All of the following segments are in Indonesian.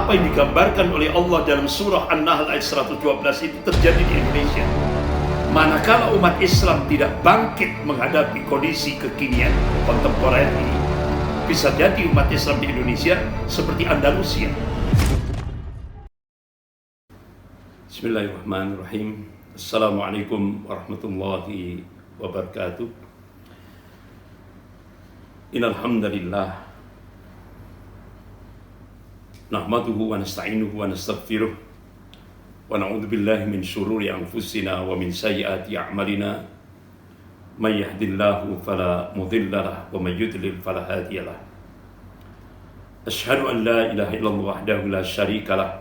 apa yang digambarkan oleh Allah dalam surah An-Nahl ayat 112 itu terjadi di Indonesia. Manakala umat Islam tidak bangkit menghadapi kondisi kekinian kontemporer ini, bisa jadi umat Islam di Indonesia seperti Andalusia. Bismillahirrahmanirrahim. Assalamualaikum warahmatullahi wabarakatuh. Innal hamdalillah nahmaduhu wa nasta'inuhu wa nastaghfiruh wa na'udzu billahi min syururi anfusina wa min sayyiati a'malina may yahdihillahu fala mudilla lahu wa may yudlil fala hadiya lahu. Asyhadu an la ilaha illallah wahdahu la syarika lahu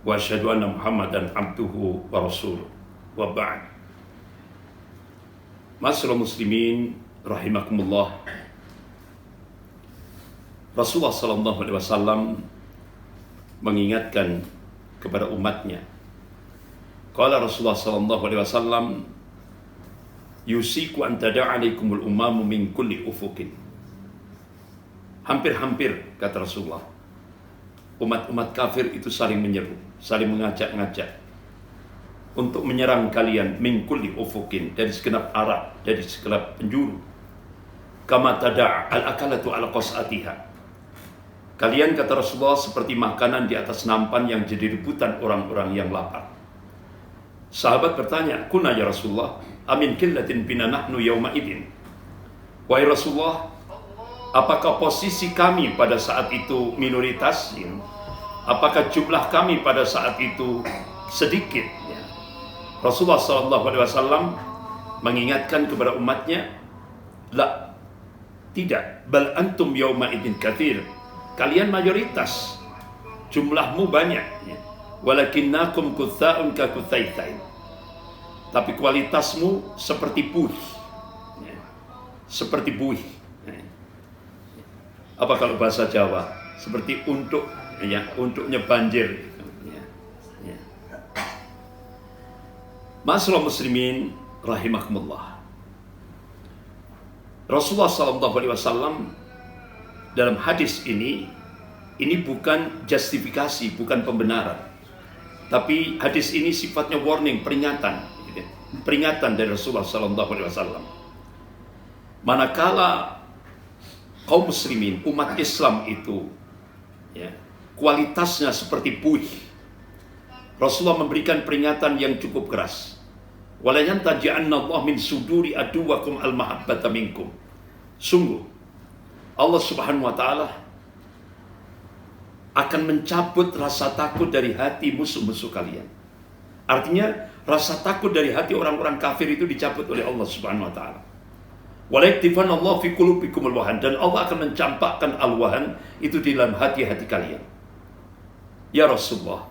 wa asyhadu anna Muhammadan abduhu wa rasuluh. Wa ba'd. Ma'asyiral muslimin rahimakumullah. Rasulullah sallallahu alaihi wasallam mengingatkan kepada umatnya. Qala Rasulullah sallallahu alaihi wasallam, yusiku an tada'a alaikumul umamu min kulli ufuqin. Hampir-hampir, kata Rasulullah, umat-umat kafir itu saling menyeru, saling mengajak-ngajak untuk menyerang kalian min kulli ufuqin, dari segenap arah, dari segenap penjuru. Kama tada'a al-akalatu ala qas'atiha. Kalian, kata Rasulullah, seperti makanan di atas nampan yang jadi rebutan orang-orang yang lapar. Sahabat bertanya, "Kuna ya Rasulullah, amin killatin bina nahnu yawma idin." Wahai Rasulullah, apakah posisi kami pada saat itu minoritas? Apakah jumlah kami pada saat itu sedikit? Rasulullah SAW mengingatkan kepada umatnya, "La, tidak, bal antum yawma idin katsir." Kalian mayoritas, jumlahmu banyak, walakinnakum kutsa'un ka kutsaitain. Tapi kualitasmu seperti buih, seperti buih. Apa kalau bahasa Jawa? Seperti untuk, untuknya banjir. Ma'asyiral muslimin rahimakumullah. Rasulullah SAW dalam hadis ini bukan justifikasi, bukan pembenaran. Tapi hadis ini sifatnya warning, peringatan. Peringatan dari Rasulullah SAW. Manakala kaum muslimin, umat Islam itu, kualitasnya seperti buih, Rasulullah memberikan peringatan yang cukup keras. Wala yantaji'anna Allah min suduri aduwakum al-mahabbata minkum. Sungguh Allah Subhanahu wa ta'ala akan mencabut rasa takut dari hati musuh-musuh kalian. Artinya, rasa takut dari hati orang-orang kafir itu dicabut oleh Allah Subhanahu wa ta'ala. Walaiktifan Allah fi qulubikumul wahan, dan Allah akan mencampakkan al-wahan itu di dalam hati-hati kalian. Ya Rasulullah,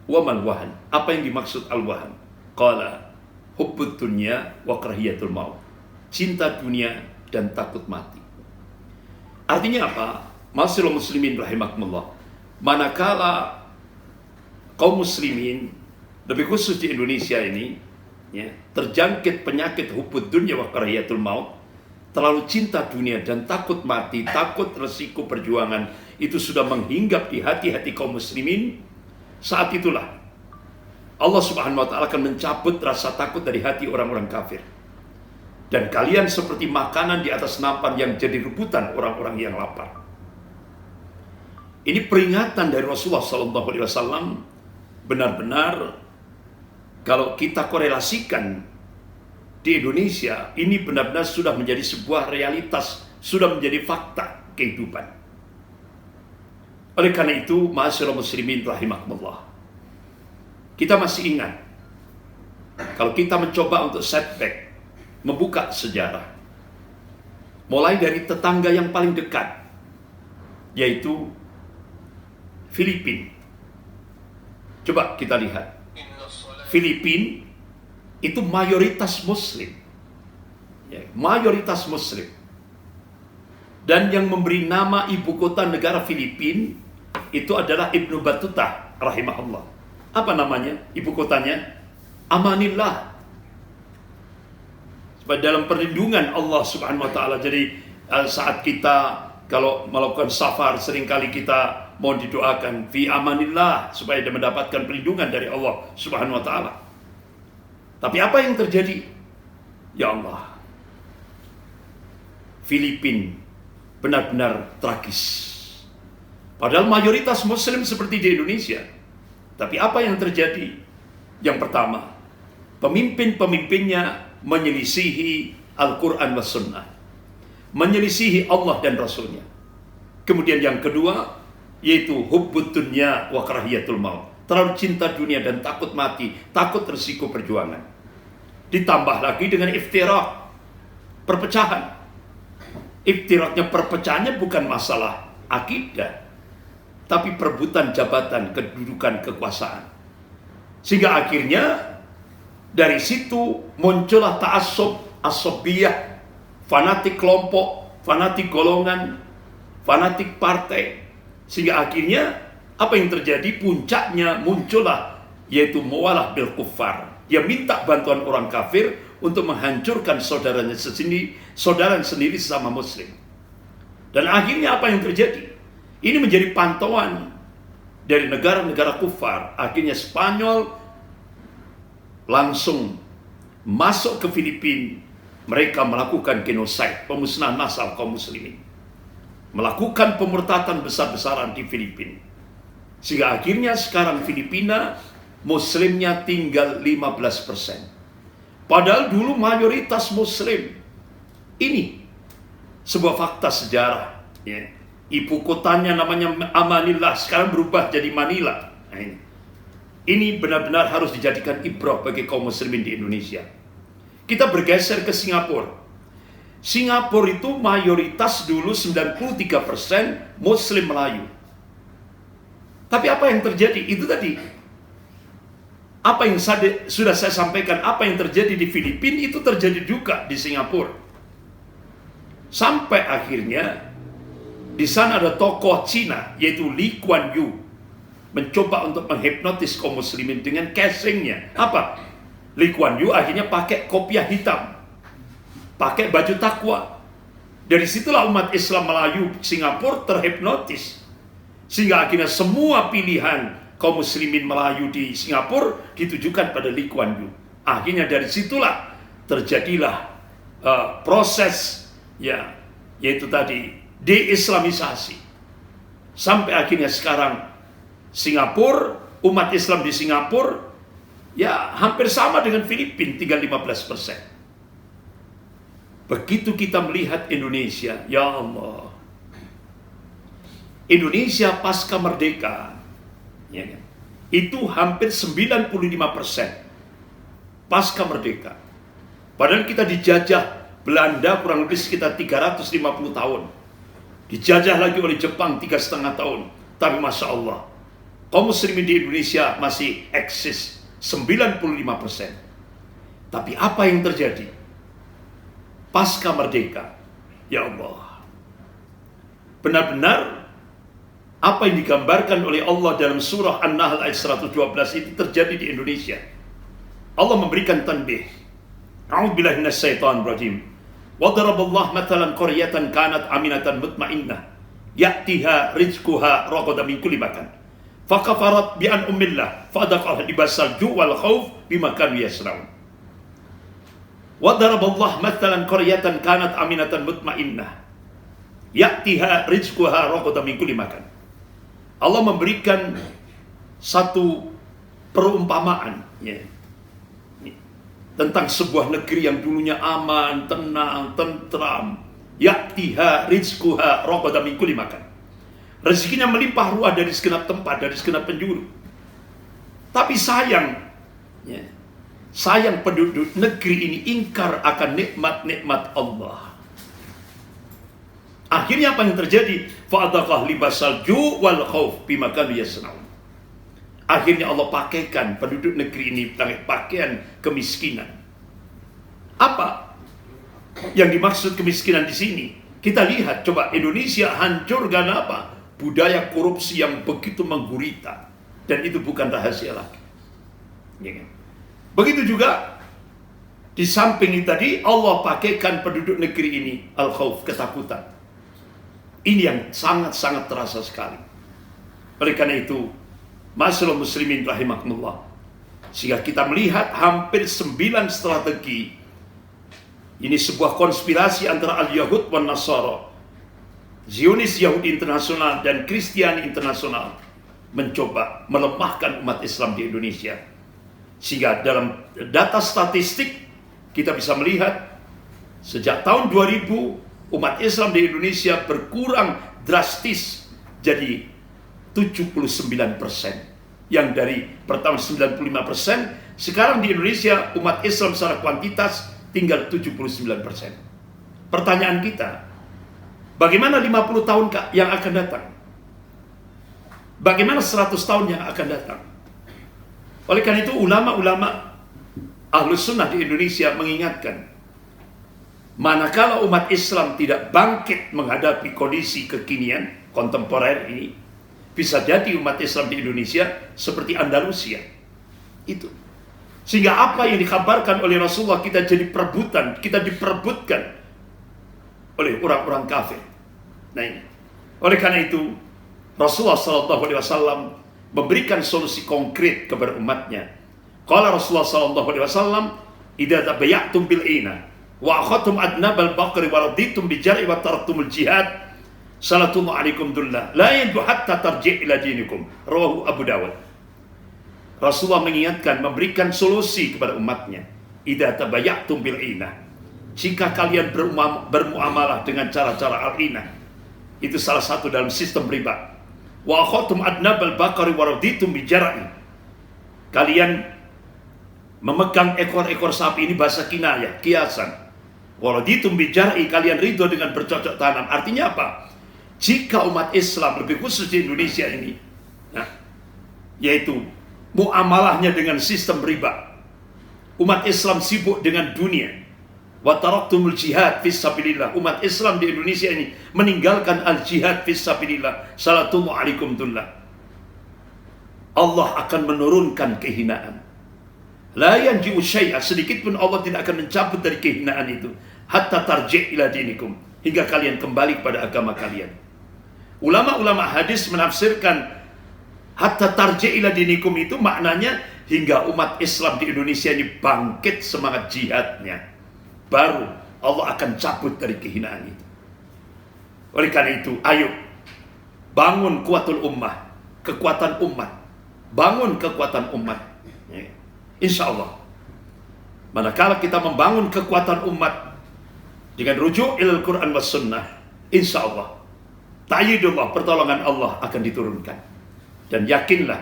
wa mal wahan? Apa yang dimaksud al-wahan? Qala hubbud dunya wa karahiyatul maut. Cinta dunia dan takut mati. Artinya apa? Ma'asyiral muslimin rahimakumullah. Manakala kaum muslimin, lebih khusus di Indonesia ini, terjangkit penyakit hubbud dunya wa karahiyatul maut, terlalu cinta dunia dan takut mati, takut resiko perjuangan, itu sudah menghinggap di hati-hati kaum muslimin. Saat itulah Allah Subhanahu wa ta'ala akan mencabut rasa takut dari hati orang-orang kafir. Dan kalian seperti makanan di atas nampan yang jadi rebutan orang-orang yang lapar. Ini peringatan dari Rasulullah SAW. Benar-benar kalau kita korelasikan di Indonesia, ini benar-benar sudah menjadi sebuah realitas, sudah menjadi fakta kehidupan. Oleh karena itu, ma'asyiral muslimin rahimakumullah, kita masih ingat, kalau kita mencoba untuk setback, membuka sejarah, mulai dari tetangga yang paling dekat, yaitu Filipina. Coba kita lihat, Filipina itu mayoritas Muslim, mayoritas Muslim, dan yang memberi nama ibu kota negara Filipina itu adalah Ibnu Battuta rahimahullah. Apa namanya ibu kotanya? Amanillah. Dalam perlindungan Allah Subhanahu wa ta'ala. Jadi saat kita kalau melakukan safar, seringkali kita mohon didoakan fi amanillah supaya dia mendapatkan perlindungan dari Allah Subhanahu wa taala. Tapi apa yang terjadi? Ya Allah, Filipina benar-benar tragis. Padahal mayoritas muslim seperti di Indonesia. Tapi apa yang terjadi? Yang pertama, pemimpin-pemimpinnya menyelisihi Al-Quran wa Sunnah, menyelisihi Allah dan Rasulnya. Kemudian yang kedua, yaitu hubbud dunya wa karahiyatul maut, terlalu cinta dunia dan takut mati, takut risiko perjuangan. Ditambah lagi dengan iftirak, perpecahan. Iftiraknya, perpecahannya bukan masalah akidah, tapi perebutan jabatan, kedudukan, kekuasaan. Sehingga akhirnya dari situ muncullah ta'assub, asobiyah, fanatik kelompok, fanatik golongan, fanatik partai. Sehingga akhirnya apa yang terjadi? Puncaknya muncullah yaitu muwalah bil kuffar. Dia minta bantuan orang kafir untuk menghancurkan saudaranya sendiri, saudara sendiri sesama muslim. Dan akhirnya apa yang terjadi? Ini menjadi pantauan dari negara-negara kufar. Akhirnya Spanyol langsung masuk ke Filipina. Mereka melakukan genosid, pemusnahan massal kaum muslimin. Melakukan pemurtadan besar-besaran di Filipina. Sehingga akhirnya sekarang Filipina muslimnya tinggal 15%. Padahal dulu mayoritas muslim. Ini sebuah fakta sejarah. Ya. Ibu kotanya namanya Amanillah, sekarang berubah jadi Manila. Nah, ini benar-benar harus dijadikan ibrah bagi kaum muslimin di Indonesia. Kita bergeser ke Singapura. Singapura itu mayoritas dulu 93% muslim Melayu. Tapi apa yang terjadi? Itu tadi. Apa yang sudah saya sampaikan, apa yang terjadi di Filipina itu terjadi juga di Singapura. Sampai akhirnya di sana ada tokoh Cina yaitu Lee Kuan Yew mencoba untuk menghipnotis kaum muslimin dengan casingnya. Apa? Lee Kuan Yew akhirnya pakai kopiah hitam, pakai baju takwa. Dari situlah umat Islam Melayu Singapura terhipnotis. Sehingga akhirnya semua pilihan kaum muslimin Melayu di Singapura ditujukan pada Lee Kuan Yew. Akhirnya dari situlah terjadilah proses ya, yaitu tadi deislamisasi. Sampai akhirnya sekarang Singapura, umat Islam di Singapura ya hampir sama dengan Filipina, tinggal 15%. Begitu kita melihat Indonesia, ya Allah, Indonesia pasca merdeka, ya kan? Itu hampir 95% pasca merdeka. Padahal kita dijajah Belanda kurang lebih sekitar 350 tahun. Dijajah lagi oleh Jepang 3,5 tahun. Tapi Masya Allah, kaum muslimin di Indonesia masih eksis 95%. Tapi apa yang terjadi pasca merdeka? Ya Allah, benar-benar apa yang digambarkan oleh Allah dalam surah An-Nahl ayat 112 itu terjadi di Indonesia. Allah memberikan tanbih. A'udzubillahi minasyaitonir rajim. Wa daraballahu matalan qaryatan kanat aminatan mutmainnah ya'tiha rizquha ragadan min kulli makan. Fakafarat bi an ummillah fadaqaha libasal ju' wal khauf bima kanu yasnaun. Wa daraballahu matalan qaryatan kanat aminatan mutmainnah ya'tiha rizquha ragadan min kulli makan. Allah memberikan satu perumpamaan ya, tentang sebuah negeri yang dulunya aman, tenang, tentram. Ya'tiha rizquha ragadan min kulli makan. Rezekinya melimpah ruah dari segenap tempat, dari segenap penjuru. Tapi sayang ya, sayang penduduk negeri ini ingkar akan nikmat-nikmat Allah. Akhirnya apa yang terjadi? Fa'adaqah libasal ju' wal khauf bima kanu yasnaun. Akhirnya Allah pakaikan penduduk negeri ini pakaian kemiskinan. Apa yang dimaksud kemiskinan di sini? Kita lihat, coba Indonesia hancur karena apa? Budaya korupsi yang begitu menggurita. Dan itu bukan rahasia lagi. Ya kan? Begitu juga di samping itu tadi Allah pakaikan penduduk negeri ini al-khauf, ketakutan. Ini yang sangat-sangat terasa sekali. Oleh karena itu, Ma'asyiral muslimin rahimakumullah, sehingga kita melihat hampir 9 strategi. Ini sebuah konspirasi antara al-Yahud wan Nasara, Zionis Yahudi internasional dan Kristiani internasional, mencoba melemahkan umat Islam di Indonesia. Sehingga dalam data statistik kita bisa melihat sejak tahun 2000 umat Islam di Indonesia berkurang drastis jadi 79%. Yang dari pertama 95%, sekarang di Indonesia umat Islam secara kuantitas tinggal 79%. Pertanyaan kita, bagaimana 50 tahun yang akan datang? Bagaimana 100 tahun yang akan datang? Oleh karena itu ulama-ulama Ahlus Sunnah di Indonesia mengingatkan, manakala umat Islam tidak bangkit menghadapi kondisi kekinian kontemporer ini, bisa jadi umat Islam di Indonesia seperti Andalusia. Itu. Sehingga apa yang dikabarkan oleh Rasulullah kita jadi perebutan, kita diperebutkan oleh orang-orang kafir. Nah ini. Oleh karena itu, Rasulullah SAW memberikan solusi konkret kepada umatnya. Qala Rasulullah SAW, "Idza tabayatum bil ina wa akhadtum adnabal baqri wa raditum bi jar'i wa taraktumul jihad, salatullah alaikum dullah la yandu hatta tarji' ila dinikum." Rawahu Abu Dawud. Rasulullah mengingatkan, memberikan solusi kepada umatnya. Idza tabayatum bil ina, jika kalian bermuamalah dengan cara-cara al-inah, itu salah satu dalam sistem riba. Wa akhadtum adnabal baqari wa raditum bi jar'i, kalian memegang ekor-ekor sapi, ini bahasa kinayah, kiasan. Wa raditum bi jar'i, kalian ridho dengan bercocok tanam. Artinya apa? Jika umat Islam, lebih khusus di Indonesia ini, nah, yaitu muamalahnya dengan sistem riba, umat Islam sibuk dengan dunia, wa taraktumul jihad fisabilillah, umat Islam di Indonesia ini meninggalkan al-jihad fisabilillah, salatullah alaikum dullah, Allah akan menurunkan kehinaan. La yanji'u syai'a, sedikit pun Allah tidak akan mencabut dari kehinaan itu, hatta tarji' ila dinikum, hingga kalian kembali kepada agama kalian. Ulama-ulama hadis menafsirkan hatta tarji' ila dinikum itu maknanya hingga umat Islam di Indonesia ini bangkit semangat jihadnya, baru Allah akan cabut dari kehinaan itu. Oleh karena itu, ayo bangun kuatul ummah, kekuatan umat, bangun kekuatan umat. Insya Allah, manakala kita membangun kekuatan umat dengan rujuk ilal Quran was sunnah, insya Allah ta'yidullah, pertolongan Allah akan diturunkan. Dan yakinlah,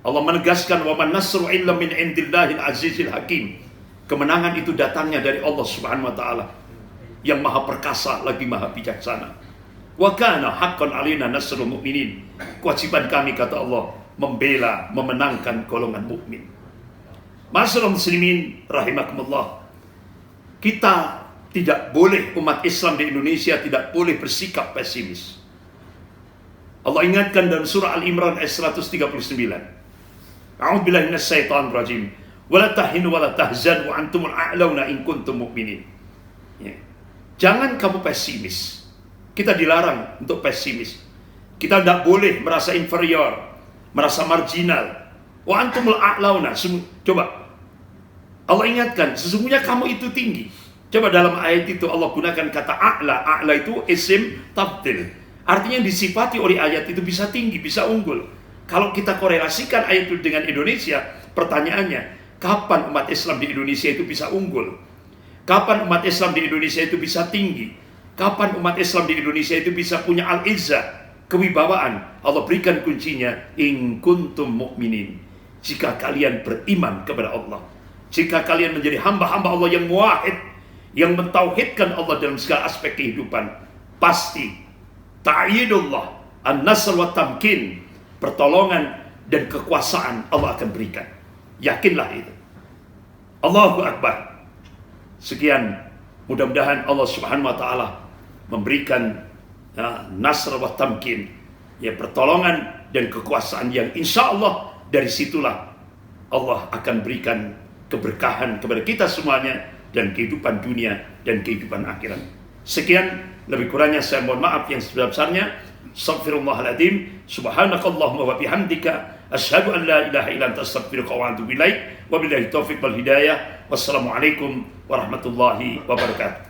Allah menegaskan, wa man nasru illa min indillahil azizil hakim, kemenangan itu datangnya dari Allah Subhanahu wa taala yang maha perkasa lagi maha bijaksana. Wa kana haqqan alaina nasrul mu'minin, kewajiban kami, kata Allah, membela, memenangkan golongan mukmin. Ma'asyiral muslimin rahimakumullah, kita tidak boleh, umat Islam di Indonesia tidak boleh bersikap pesimis. Allah ingatkan dalam surah Al-Imran ayat 139, A'udzubillahi minasyaitonir rajim, wala tahinu wala tahzanu wa antumul a'launa in kuntum mu'minin. Jangan kamu pesimis. Kita dilarang untuk pesimis. Kita tidak boleh merasa inferior, merasa marginal. Wa antumul a'launa. Coba Allah ingatkan, sesungguhnya kamu itu tinggi. Coba dalam ayat itu Allah gunakan kata a'la. A'la itu isim tabdil, artinya yang disifati oleh ayat itu bisa tinggi, bisa unggul. Kalau kita korelasikan ayat itu dengan Indonesia, pertanyaannya, kapan umat Islam di Indonesia itu bisa unggul? Kapan umat Islam di Indonesia itu bisa tinggi? Kapan umat Islam di Indonesia itu bisa punya al-izzah, kewibawaan? Allah berikan kuncinya, in kuntum mu'minin, jika kalian beriman kepada Allah, jika kalian menjadi hamba-hamba Allah yang muwahhid, yang mentauhidkan Allah dalam segala aspek kehidupan, pasti ta'yidullah, an-nasr wa tamkin, pertolongan dan kekuasaan Allah akan berikan. Yakinlah itu. Allahu Akbar. Sekian, mudah-mudahan Allah Subhanahu wa taala memberikan nasr wa tamkin, ya, pertolongan dan kekuasaan yang insya Allah dari situlah Allah akan berikan keberkahan kepada kita semuanya dan kehidupan dunia dan kehidupan akhirat. Sekian, lebih kurangnya saya mohon maaf yang sebesar-besarnya. Astaghfirullahaladzim. Subhanakallahumma wa bihamdika asyhadu an la ilaha illa anta astaghfiruka wa atubu ilaik. Wabillahi taufiq wal hidayah. Wassalamualaikum warahmatullahi wabarakatuh.